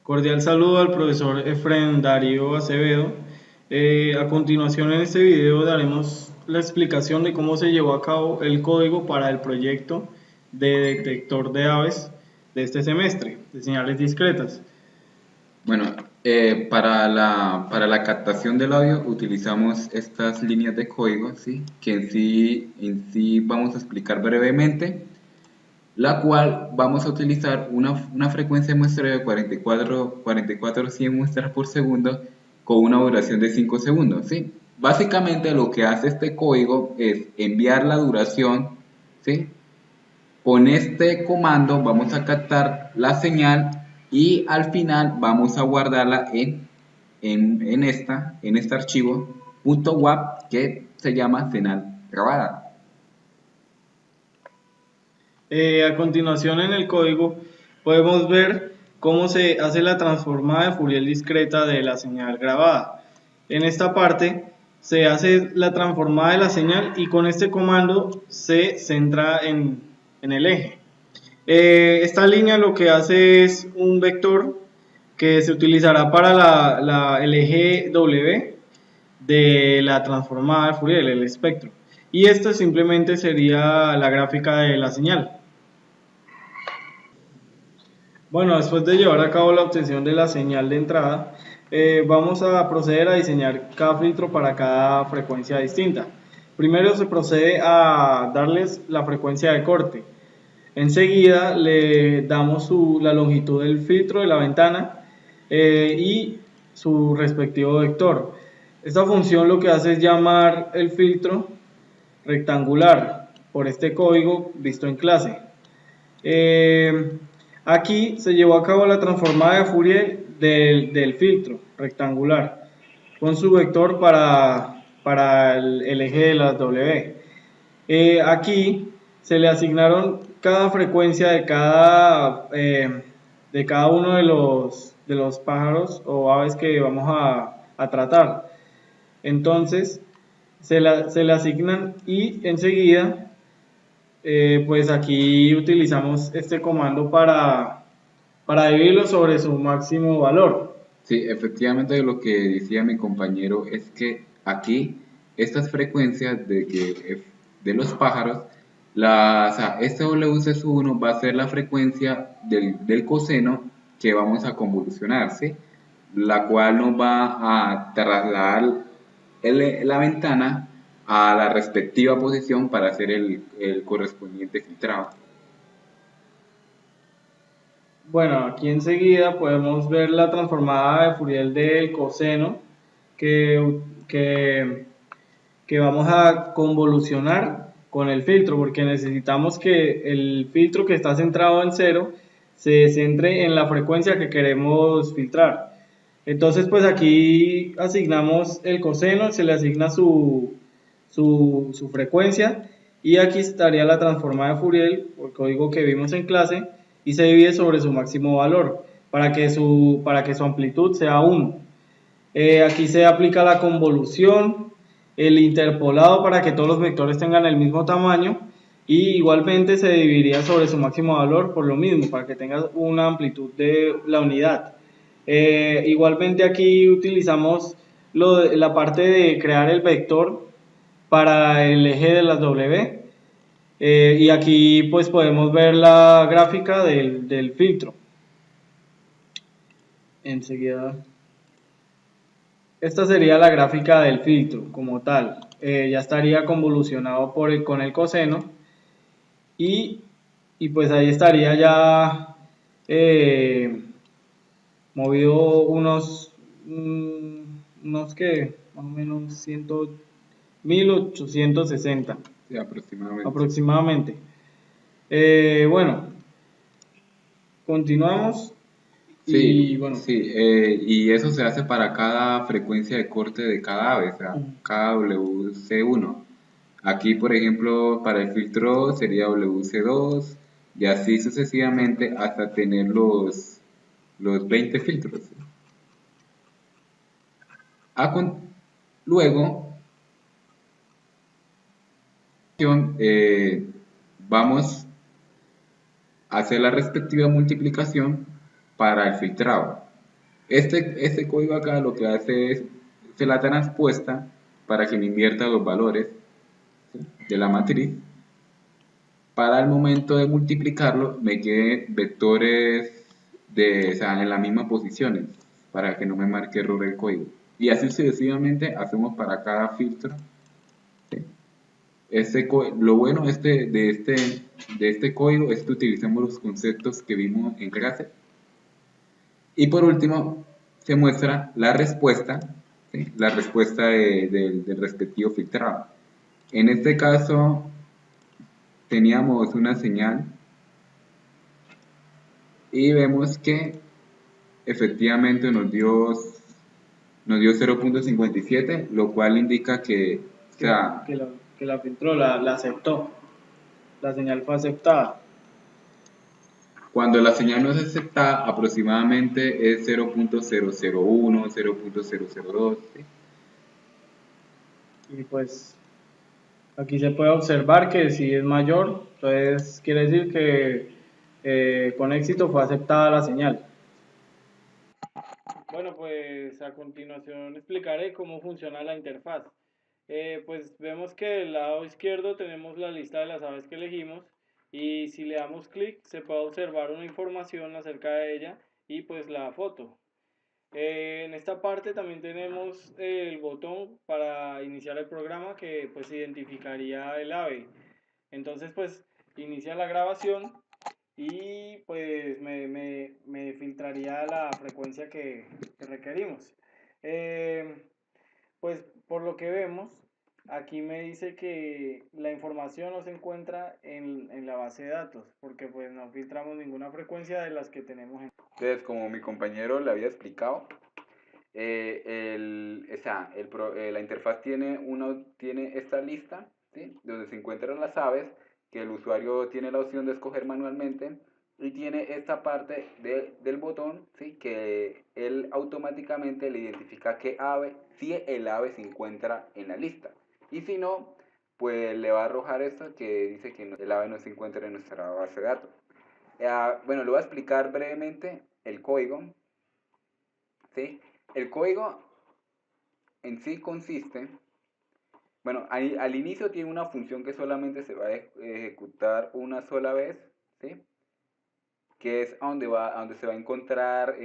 Cordial saludo al profesor Efren Darío Acevedo. A continuación en este video daremos la explicación de cómo se llevó a cabo el código para el proyecto de detector de aves de este semestre, de señales discretas. Bueno, para la captación del audio utilizamos estas líneas de código, ¿sí? Que en sí vamos a explicar brevemente, la cual vamos a utilizar una frecuencia de muestreo de 100 muestras por segundo con una duración de 5 segundos, ¿sí? Básicamente lo que hace este código es enviar la duración, ¿sí? Con este comando vamos a captar la señal y al final vamos a guardarla en este archivo .wav que se llama señal grabada. A continuación en el código podemos ver cómo se hace la transformada de Fourier discreta de la señal grabada. En esta parte se hace la transformada de la señal y con este comando se centra en el eje. Esta línea lo que hace es un vector que se utilizará para el eje W de la transformada de Fourier, el espectro. Y esta simplemente sería la gráfica de la señal. Bueno, después de llevar a cabo la obtención de la señal de entrada, vamos a proceder a diseñar cada filtro para cada frecuencia distinta. Primero se procede a darles la frecuencia de corte. Enseguida le damos la longitud del filtro de la ventana y su respectivo vector. Esta función lo que hace es llamar el filtro rectangular por este código visto en clase. Aquí se llevó a cabo la transformada de Fourier del filtro rectangular con su vector para el eje de las W. Aquí se le asignaron cada frecuencia de cada uno de los pájaros o aves que vamos a tratar. Entonces se le asignan y enseguida pues aquí utilizamos este comando para dividirlo sobre su máximo valor. Sí, efectivamente lo que decía mi compañero es que aquí estas frecuencias de los pájaros, o sea, este WC1 va a ser la frecuencia del coseno que vamos a convolucionar, ¿sí? La cual nos va a trasladar la ventana a la respectiva posición para hacer el correspondiente filtrado. Bueno, aquí enseguida podemos ver la transformada de Fourier del coseno que, que, que vamos a convolucionar con el filtro, porque necesitamos que el filtro que está centrado en cero se centre en la frecuencia que queremos filtrar. Entonces, pues aquí asignamos el coseno, se le asigna su frecuencia y aquí estaría la transformada de Fourier, el código que vimos en clase, y se divide sobre su máximo valor para que su amplitud sea 1. Aquí se aplica la convolución, el interpolado para que todos los vectores tengan el mismo tamaño y igualmente se dividiría sobre su máximo valor por lo mismo, para que tenga una amplitud de la unidad. Igualmente aquí utilizamos la parte de crear el vector para el eje de las W y aquí pues podemos ver la gráfica del filtro. Enseguida. Esta sería la gráfica del filtro como tal. Ya estaría convolucionado con el coseno y, pues ahí estaría ya movido unos que más o menos 1860 Sí, aproximadamente. aproximadamente. Bueno, continuamos y Sí, bueno. sí, y eso se hace para cada frecuencia de corte de cada ave, o sea, cada WC1. Aquí, por ejemplo, para el filtro sería WC2 y así sucesivamente hasta tener los 20 filtros. A luego, eh, vamos a hacer la respectiva multiplicación para el filtrado. Este código acá lo que hace es, se la transpuesta para que me invierta los valores, ¿sí?, de la matriz. Para el momento de multiplicarlo, me queden vectores o sea, en las mismas posiciones, para que no me marque error el código. Y así sucesivamente hacemos para cada filtro. ¿Sí? Lo bueno de este código es que utilizamos los conceptos que vimos en clase. Y por último, se muestra la respuesta, ¿sí?, la respuesta del respectivo filtrado. En este caso, teníamos una señal y vemos que efectivamente nos dio 0.57, lo cual indica que, o sea, que la filtró, la aceptó. La señal fue aceptada. cuando la señal no es aceptada, aproximadamente es 0.001, 0.002, ¿sí? Y pues aquí se puede observar que si es mayor, entonces quiere decir que con éxito fue aceptada la señal. Bueno, pues a continuación explicaré cómo funciona la interfaz. Pues vemos que del lado izquierdo tenemos la lista de las aves que elegimos y si le damos clic se puede observar una información acerca de ella y pues la foto. En esta parte también tenemos el botón para iniciar el programa que pues identificaría el ave. Entonces pues inicia la grabación y pues me filtraría la frecuencia que requerimos. Eh, pues por lo que vemos, aquí me dice que la información no se encuentra en la base de datos, porque pues no filtramos ninguna frecuencia de las que tenemos. Entonces, como mi compañero le había explicado, la interfaz tiene esta lista, ¿sí?, donde se encuentran las aves, que el usuario tiene la opción de escoger manualmente, y tiene esta parte del botón, ¿sí?, que él automáticamente le identifica qué ave, si el ave se encuentra en la lista. Y si no, pues le va a arrojar esto que dice que el ave no se encuentra en nuestra base de datos. Bueno, le voy a explicar brevemente el código, ¿sí? El código en sí consiste, bueno, al inicio tiene una función que solamente se va a ejecutar una sola vez, ¿sí?, que es a donde se va a encontrar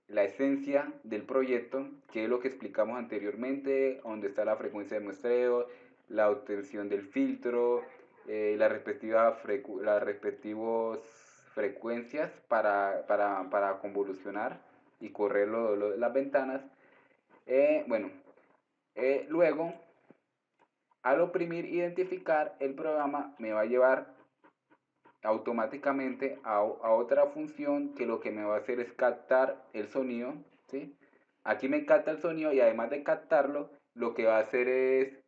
la esencia del proyecto, que es lo que explicamos anteriormente, donde está la frecuencia de muestreo, la obtención del filtro, las respectivas frecuencias para convolucionar y correr las ventanas. Bueno, luego, al oprimir identificar, el programa me va a llevar automáticamente a otra función que lo que me va a hacer es captar el sonido, ¿sí? Aquí me capta el sonido y además de captarlo, lo que va a hacer es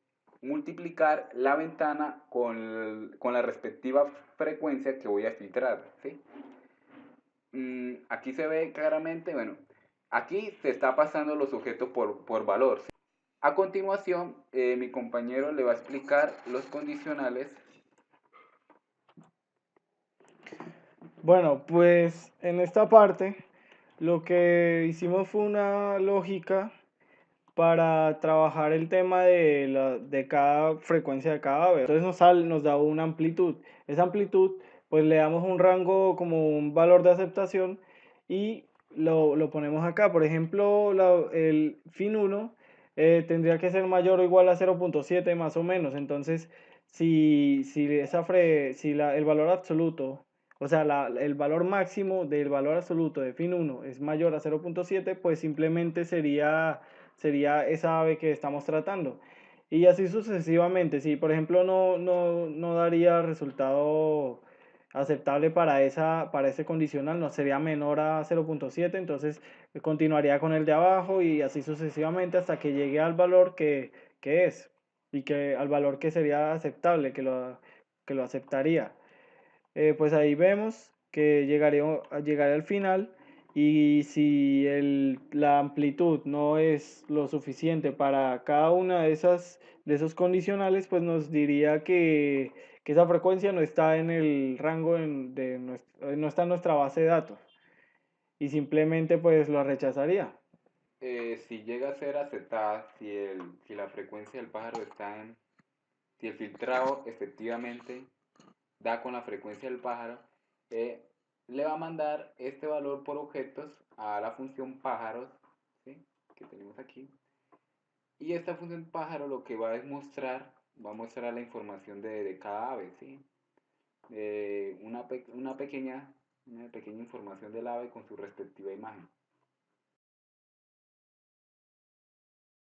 multiplicar la ventana con la respectiva frecuencia que voy a filtrar, ¿sí? Aquí se ve claramente, bueno, aquí se está pasando los objetos por valor. A continuación, mi compañero le va a explicar los condicionales. Bueno, pues en esta parte lo que hicimos fue una lógica para trabajar el tema de cada frecuencia de cada ave. Entonces nos da una amplitud. Esa amplitud, pues le damos un rango como un valor de aceptación y lo ponemos acá. Por ejemplo, el fin 1 tendría que ser mayor o igual a 0.7 más o menos. Entonces, si el valor absoluto, o sea, el valor máximo del valor absoluto de fin 1 es mayor a 0.7, pues simplemente sería esa ave que estamos tratando. Y así sucesivamente. Si, por ejemplo, no daría resultado aceptable para ese condicional, no sería menor a 0.7, entonces continuaría con el de abajo y así sucesivamente hasta que llegue al valor que es y al valor que sería aceptable, que lo aceptaría. Pues ahí vemos que llegaré al final y si la amplitud no es lo suficiente para cada una de esos condicionales, pues nos diría que esa frecuencia no está en el rango no está en nuestra base de datos. y simplemente pues lo rechazaría. Si llega a ser aceptada, si la frecuencia del pájaro está en, si el filtrado efectivamente da con la frecuencia del pájaro, eh, le va a mandar este valor por objetos a la función pájaros, ¿sí? Que tenemos aquí. Y esta función pájaro lo que va a mostrar, va a mostrar la información de cada ave, ¿sí? Una pequeña información del ave con su respectiva imagen.